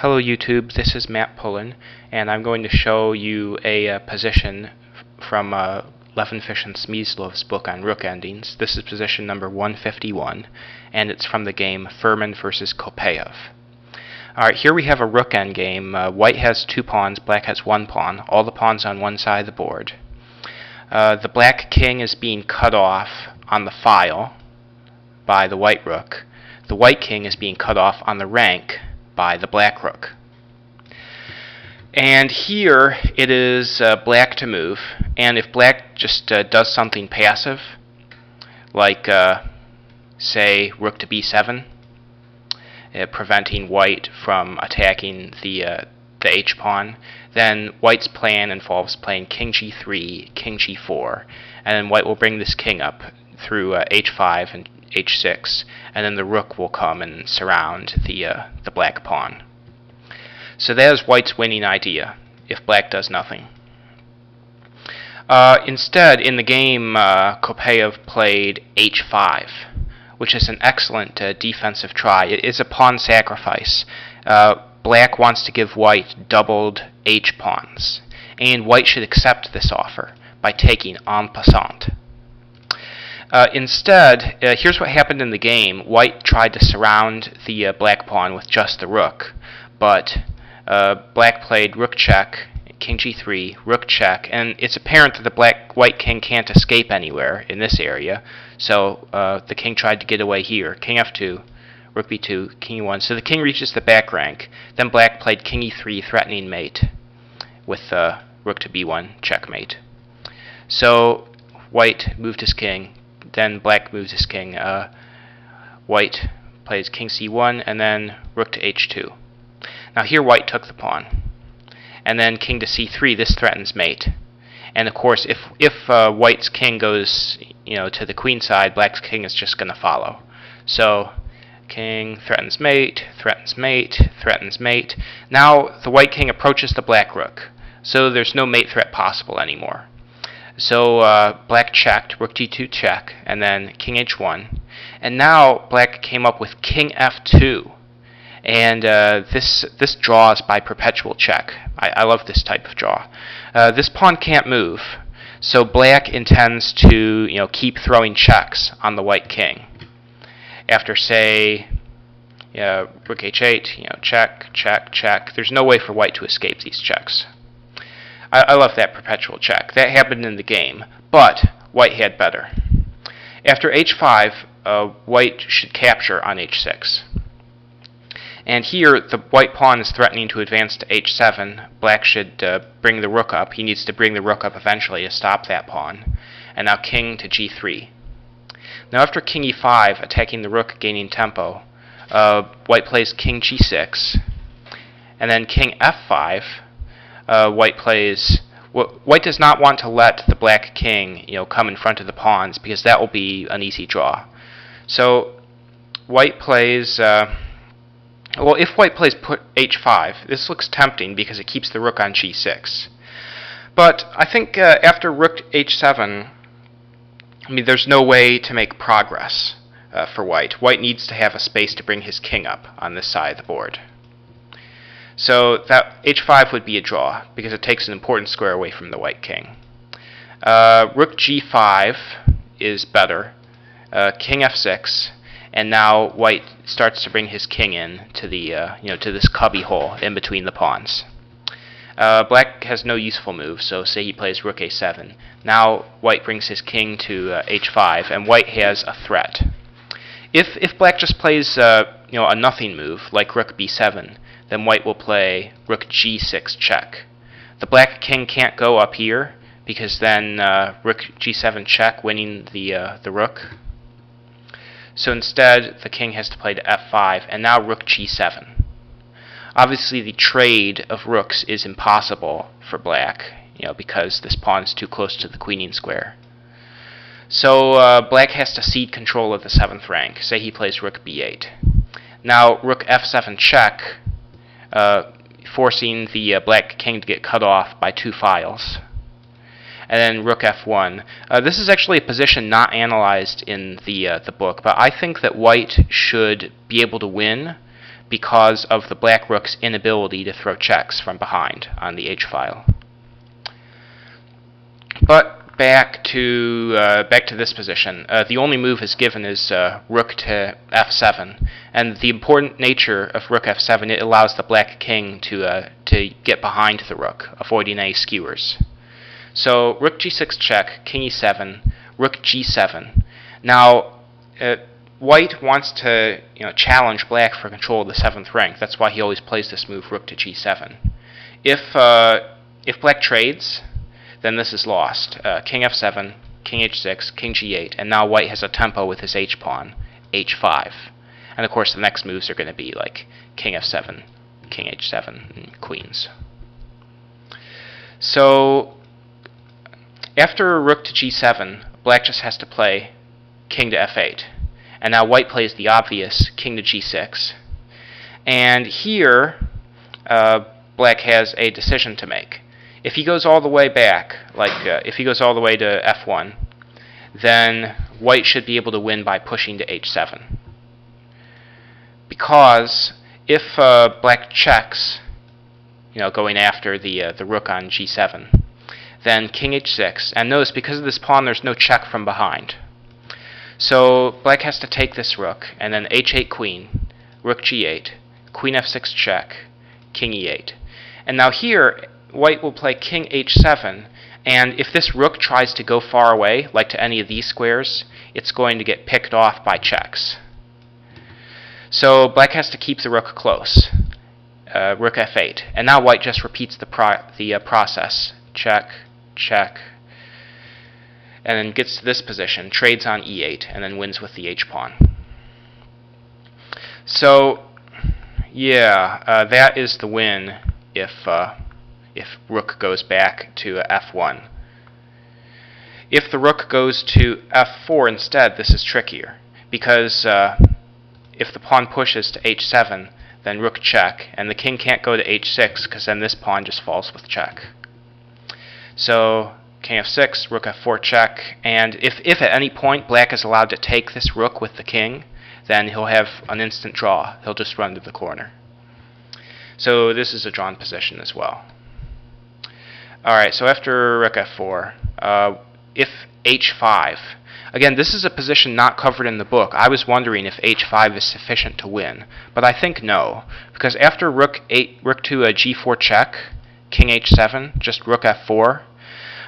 Hello YouTube, this is Matt Pullen, and I'm going to show you a position from Levenfish Symslov's book on Rook Endings. This is position number 151, and it's from the game Furman-Kopaev. Alright, here we have a Rook endgame. White has 2 pawns, Black has 1 pawn, all the pawns on one side of the board. The Black King is being cut off on the file by the White Rook. The White King is being cut off on the rank by the Black Rook. And here it is Black to move, and if Black just does something passive, like say Rook to b7, preventing White from attacking the h-pawn, then White's plan involves playing King g3, King g4, and then White will bring this king up through h5 and h6, and then the Rook will come and surround the Black pawn. So that is White's winning idea, if Black does nothing. Instead, in the game, Kopaev played h5, which is an excellent defensive try. It is a pawn sacrifice. Black wants to give White doubled h-pawns, and White should accept this offer by taking en passant. Instead, here's what happened in the game. White tried to surround the Black pawn with just the Rook, but Black played Rook check, King g3, Rook check, and it's apparent that the White King can't escape anywhere in this area, so the King tried to get away here. King f2, Rook b2, King e1, so the King reaches the back rank. Then Black played King e3, threatening mate, with Rook to b1, checkmate. So White moved his king. Then Black moves his king. White plays King c1 and then Rook to h2. Now here White took the pawn, and then King to c3. This threatens mate, and of course if White's king goes to the queen side, Black's king is just going to follow. So King threatens mate, threatens mate, threatens mate. Now the White King approaches the Black Rook, so there's no mate threat possible anymore. So Black checked, Rook d2 check, and then King h1. And now Black came up with King f2. And this draws by perpetual check. I love this type of draw. This pawn can't move, so Black intends to keep throwing checks on the White King. After, say, Rook h8, check, check, check. There's no way for White to escape these checks. I love that perpetual check. That happened in the game, but White had better. After h5, White should capture on h6. And here, the White pawn is threatening to advance to h7. Black should bring the Rook up. He needs to bring the Rook up eventually to stop that pawn. And now King to g3. Now after King e5, attacking the Rook, gaining tempo, White plays King g6. And then King f5. White plays. White does not want to let the Black King, come in front of the pawns, because that will be an easy draw. So White plays. Well, if White plays put h5, this looks tempting because it keeps the Rook on g6. But I think after Rook h7, there's no way to make progress for White. White needs to have a space to bring his king up on this side of the board. So that h5 would be a draw, because it takes an important square away from the White King. Rook g5 is better. King f6, and now White starts to bring his king in to the to this cubby hole in between the pawns. Black has no useful move, so say he plays Rook a7. Now White brings his king to h5, and White has a threat. If Black just plays a nothing move like Rook b7, then White will play Rook g6 check. The Black King can't go up here, because then Rook g7 check, winning the Rook. So instead, the King has to play to f5, and now Rook g7. Obviously, the trade of rooks is impossible for Black, because this pawn is too close to the queening square. So Black has to cede control of the 7th rank. Say he plays Rook b8. Now Rook f7 check, forcing the Black King to get cut off by 2 files. And then Rook f1. This is actually a position not analyzed in the book, but I think that White should be able to win because of the black rook's inability to throw checks from behind on the h-file. But back to this position. The only move is given is rook to f7, and the important nature of rook f7, it allows the black king to get behind the rook, avoiding any skewers. So rook g6 check, king e7, rook g7. Now white wants to challenge black for control of the 7th rank. That's why he always plays this move, rook to g7. If black trades, then this is lost. King f7, king h6, king g8, and now white has a tempo with his h-pawn, h5. And of course the next moves are going to be like king f7, king h7, and queens. So after rook to g7, black just has to play king to f8. And now white plays the obvious king to g6. And here, black has a decision to make. If he goes all the way back, if he goes all the way to f1, then white should be able to win by pushing to h7. Because if black checks, going after the rook on g7, then king h6, and notice because of this pawn there's no check from behind. So black has to take this rook, and then h8 queen, rook g8, queen f6 check, king e8. And now here, white will play king h7, and if this rook tries to go far away, like to any of these squares, it's going to get picked off by checks. So black has to keep the rook close, rook f8. And now white just repeats the process, check, check, and then gets to this position, trades on e8, and then wins with the h-pawn. So, yeah, that is the win if rook goes back to f1. If the rook goes to f4 instead, this is trickier, because if the pawn pushes to h7, then rook check, and the king can't go to h6, because then this pawn just falls with check. So king f6, rook f4 check, and if at any point black is allowed to take this rook with the king, then he'll have an instant draw. He'll just run to the corner. So this is a drawn position as well. Alright, so after rook f4, if h5, again, this is a position not covered in the book. I was wondering if h5 is sufficient to win, but I think no, because after rook to a g4 check, king h7, just rook f4,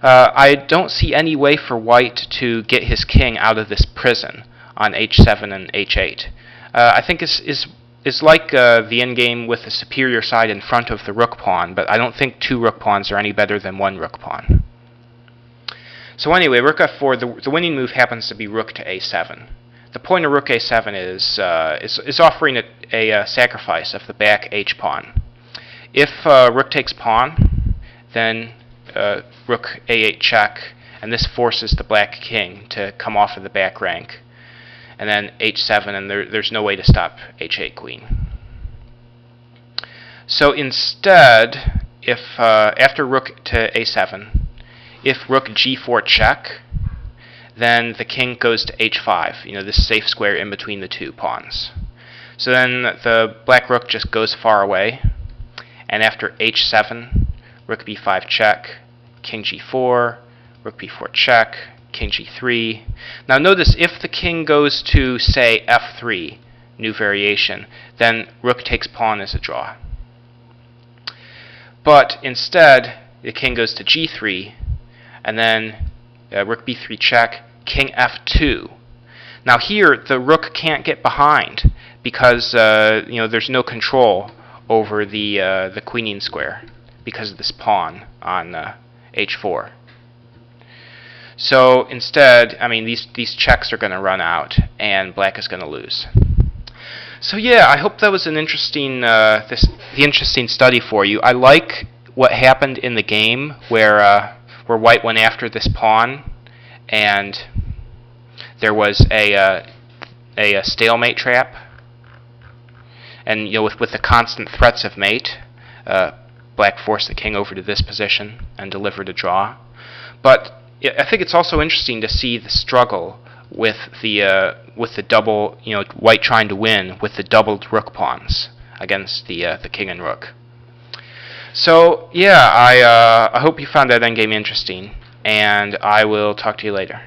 I don't see any way for white to get his king out of this prison on h7 and h8. I think it's like the endgame with the superior side in front of the rook pawn, but I don't think two rook pawns are any better than one rook pawn. So anyway, rook f4, the winning move happens to be rook to a7. The point of rook a7 is offering a sacrifice of the back h pawn. If rook takes pawn, then rook a8 check, and this forces the black king to come off of the back rank. And then h7, and there's no way to stop h8 queen. So instead, if after rook to a7, if rook g4 check, then the king goes to h5, this safe square in between the two pawns. So then the black rook just goes far away, and after h7, rook b5 check, king g4, rook b4 check, king g3. Now notice if the king goes to, say, f3, new variation, then rook takes pawn as a draw. But instead, the king goes to g3, and then rook b3 check, king f2. Now here, the rook can't get behind because there's no control over the queening square because of this pawn on h4. So instead, these checks are going to run out, and black is going to lose. So yeah, I hope that was an interesting the interesting study for you. I like what happened in the game where white went after this pawn, and there was a stalemate trap, and with the constant threats of mate, black forced the king over to this position and delivered a draw. But I think it's also interesting to see the struggle with the double, white trying to win with the doubled rook pawns against the king and rook. So yeah, I hope you found that endgame interesting, and I will talk to you later.